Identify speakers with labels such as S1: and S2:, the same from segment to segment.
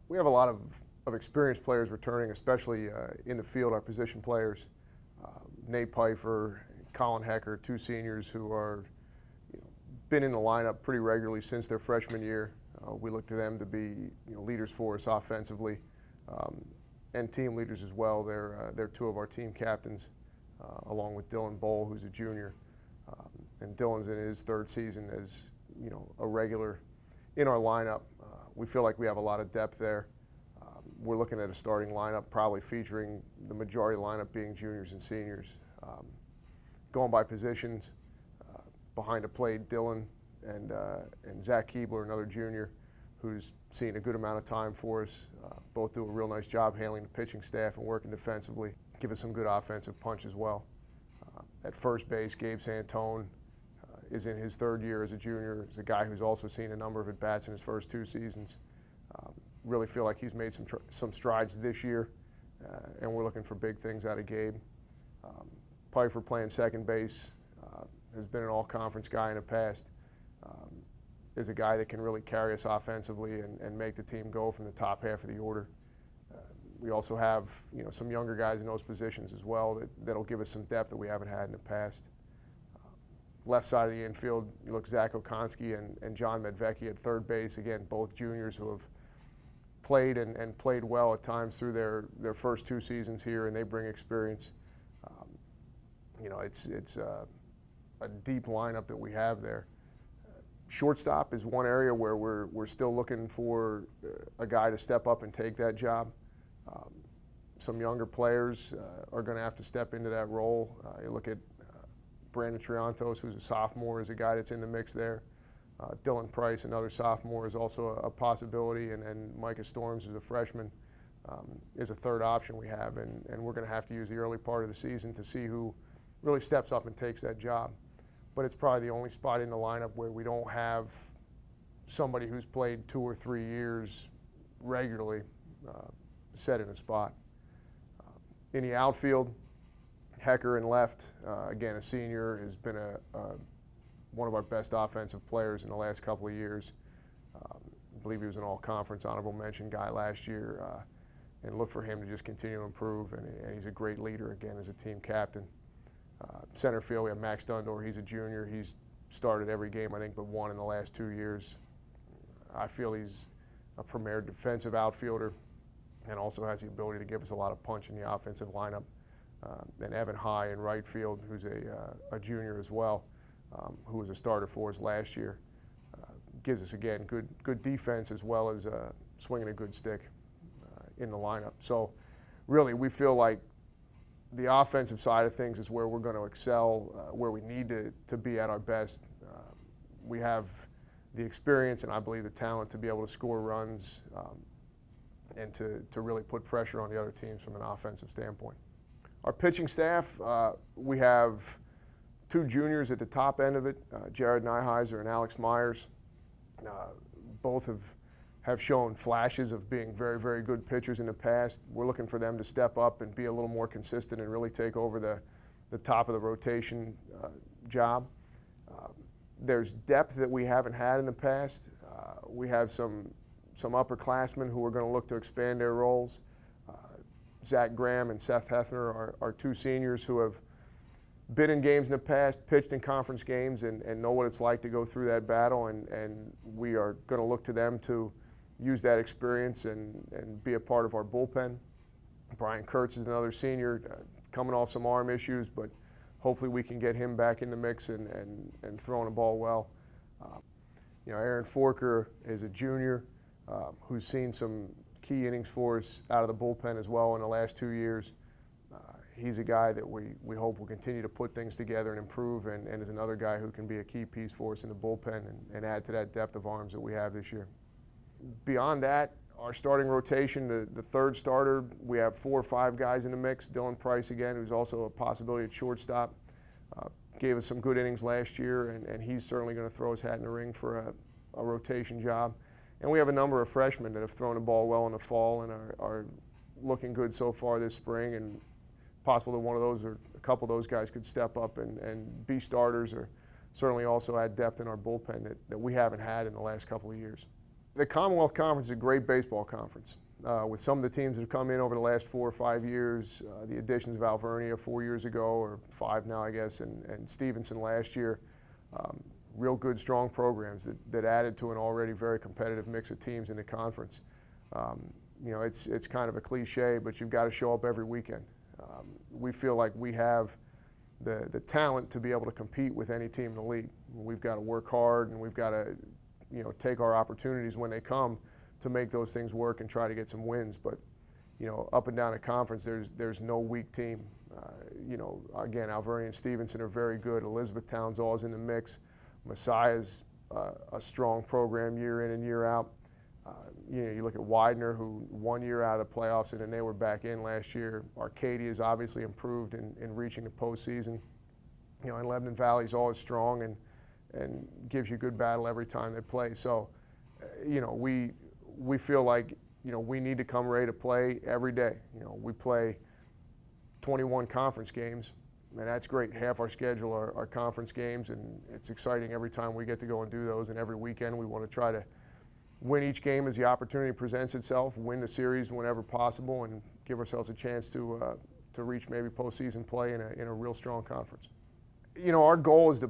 S1: We have a lot of experienced players returning, especially in the field, our position players. Nate Pfeiffer, Colin Hecker, two seniors who are been in the lineup pretty regularly since their freshman year. We look to them to be leaders for us offensively and team leaders as well. They're two of our team captains, along with Dylan Bowl, who's a junior. And Dylan's in his third season as a regular in our lineup. We feel like we have a lot of depth there. We're looking at a starting lineup probably featuring the majority of the lineup being juniors and seniors. Going by positions, behind the plate, Dylan and Zach Keebler, another junior, who's seen a good amount of time for us. Both do a real nice job handling the pitching staff and working defensively. Give us some good offensive punch as well. At first base, Gabe Santone is in his third year as a junior. He's a guy who's also seen a number of at-bats in his first two seasons. Really feel like he's made some strides this year, and we're looking for big things out of Gabe. Pfeiffer playing second base, has been an all-conference guy in the past, is a guy that can really carry us offensively and make the team go from the top half of the order. We also have some younger guys in those positions as well that'll give us some depth that we haven't had in the past. Left side of the infield, you look Zach Okonski and John Medvecki at third base. Again, both juniors who have played and played well at times through their first two seasons here, and they bring experience. It's a deep lineup that we have there. Shortstop is one area where we're still looking for a guy to step up and take that job. Some younger players are going to have to step into that role. You look at Brandon Triantos, who's a sophomore, is a guy that's in the mix there. Dylan Price, another sophomore, is also a possibility, and Micah Storms, who's a freshman, is a third option we have, and we're going to have to use the early part of the season to see who really steps up and takes that job. But it's probably the only spot in the lineup where we don't have somebody who's played 2 or 3 years regularly set in a spot. In the outfield, Hecker in left, again, a senior, has been one of our best offensive players in the last couple of years. I believe he was an all-conference honorable mention guy last year, and look for him to just continue to improve, and he's a great leader, again, as a team captain. Center field, we have Max Dundor. He's a junior. He's started every game, I think, but one in the last 2 years. I feel he's a premier defensive outfielder and also has the ability to give us a lot of punch in the offensive lineup. And Evan High in right field, who's a junior as well, who was a starter for us last year. Gives us, again, good defense as well as swinging a good stick in the lineup. So really, we feel like the offensive side of things is where we're going to excel, where we need to be at our best. We have the experience and I believe the talent to be able to score runs and to really put pressure on the other teams from an offensive standpoint. Our pitching staff, we have 2 juniors at the top end of it, Jared Nyheiser and Alex Myers. Both have shown flashes of being very, very good pitchers in the past. We're looking for them to step up and be a little more consistent and really take over the top of the rotation job. There's depth that we haven't had in the past. We have some upperclassmen who are going to look to expand their roles. Zach Graham and Seth Hethner are 2 seniors who have been in games in the past, pitched in conference games, and know what it's like to go through that battle, and we are going to look to them to use that experience and be a part of our bullpen. Brian Kurtz is another senior coming off some arm issues, but hopefully we can get him back in the mix and throwing the ball well. Aaron Forker is a junior who's seen some key innings for us out of the bullpen as well in the last 2 years. He's a guy that we hope will continue to put things together and improve, and is another guy who can be a key piece for us in the bullpen and add to that depth of arms that we have this year. Beyond that, our starting rotation, the third starter, we have 4 or 5 guys in the mix. Dylan Price, again, who's also a possibility at shortstop, gave us some good innings last year, and he's certainly going to throw his hat in the ring for a rotation job. And we have a number of freshmen that have thrown the ball well in the fall and are looking good so far this spring, and possible that one of those or a couple of those guys could step up and be starters, or certainly also add depth in our bullpen that we haven't had in the last couple of years. The Commonwealth Conference is a great baseball conference. With some of the teams that have come in over the last 4 or 5 years, the additions of Alvernia 4 years ago, or 5 now, I guess, and Stevenson last year, real good, strong programs that added to an already very competitive mix of teams in the conference. You know, it's kind of a cliche, but you've got to show up every weekend. We feel like we have the talent to be able to compete with any team in the league. We've got to work hard, and we've got to, you know, take our opportunities when they come to make those things work and try to get some wins. But, you know, up and down the conference, there's no weak team. You know, again, Alvernia and Stevenson are very good. Elizabethtown's always in the mix. Messiah's a strong program year in and year out. You know, you look at Widener, who 1 year out of playoffs, and then they were back in last year. Arcadia has obviously improved in reaching the postseason. You know, and Lebanon Valley is always strong and gives you good battle every time they play. So, you know, we feel like, you know, we need to come ready to play every day. You know, we play 21 conference games, and that's great. Half our schedule are conference games, and it's exciting every time we get to go and do those. And every weekend we want to try to win each game as the opportunity presents itself, win the series whenever possible, and give ourselves a chance to reach maybe postseason play in a real strong conference. You know, our goal is to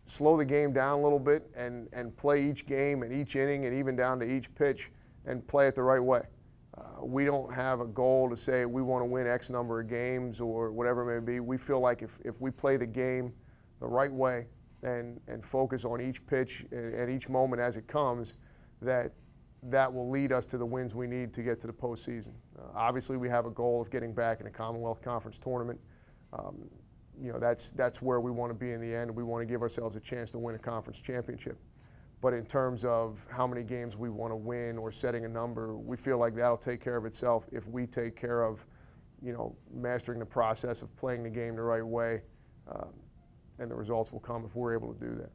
S1: slow the game down a little bit and play each game and each inning and even down to each pitch and play it the right way. We don't have a goal to say we want to win X number of games or whatever it may be. We feel like if we play the game the right way and focus on each pitch and each moment as it comes, that will lead us to the wins we need to get to the postseason. Obviously, we have a goal of getting back in a Commonwealth Conference tournament. You know, that's where we want to be in the end. We want to give ourselves a chance to win a conference championship. But in terms of how many games we want to win or setting a number, we feel like that'll take care of itself if we take care of, you know, mastering the process of playing the game the right way, and the results will come if we're able to do that.